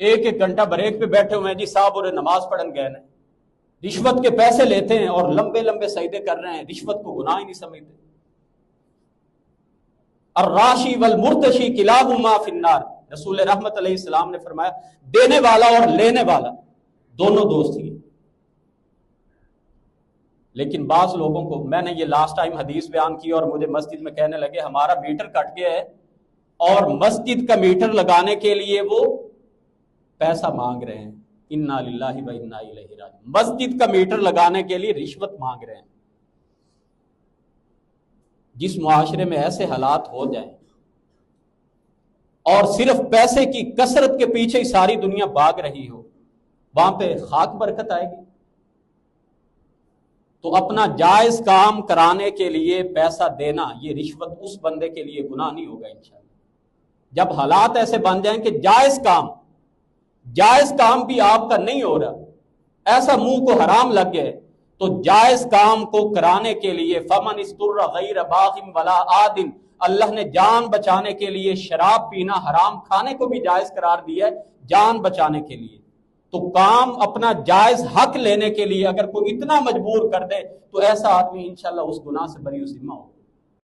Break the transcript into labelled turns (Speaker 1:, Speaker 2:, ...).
Speaker 1: ایک ایک گھنٹہ بریک پہ بیٹھے ہوئے ہیں جی صاحب اور نماز پڑھن گئے ہیں، رشوت کے پیسے لیتے ہیں اور لمبے لمبے سجدے کر رہے ہیں، رشوت کو گناہ ہی نہیں سمجھتے۔ الراشی والمرتشی کلاہما فی النار، رسول رحمت علیہ السلام نے فرمایا دینے والا اور لینے والا دونوں دوست ہی۔ لیکن بعض لوگوں کو، میں نے یہ لاسٹ ٹائم حدیث بیان کی اور مجھے مسجد میں کہنے لگے ہمارا میٹر کٹ گیا ہے اور مسجد کا میٹر لگانے کے لیے وہ پیسہ مانگ رہے ہیں، انا للہ و انا الیہ راجعون، مسجد کا میٹر لگانے کے لیے رشوت مانگ رہے ہیں۔ جس معاشرے میں ایسے حالات ہو جائیں اور صرف پیسے کی کثرت کے پیچھے ہی ساری دنیا بھاگ رہی ہو، وہاں پہ خاک برکت آئے گی؟ تو اپنا جائز کام کرانے کے لیے پیسہ دینا، یہ رشوت اس بندے کے لیے گناہ نہیں ہوگا انشاءاللہ۔ جب حالات ایسے بن جائیں کہ جائز کام بھی آپ کا نہیں ہو رہا، ایسا منہ کو حرام لگ گئے، تو جائز کام کو کرانے کے لیے فمن استر غیر باغ ولا عاد، اللہ نے جان بچانے کے لیے شراب پینا، حرام کھانے کو بھی جائز قرار دیا ہے جان بچانے کے لیے۔ تو کام اپنا جائز حق لینے کے لیے اگر کوئی اتنا مجبور کر دے تو ایسا آدمی انشاءاللہ اس گناہ سے بری و ذمہ ہو۔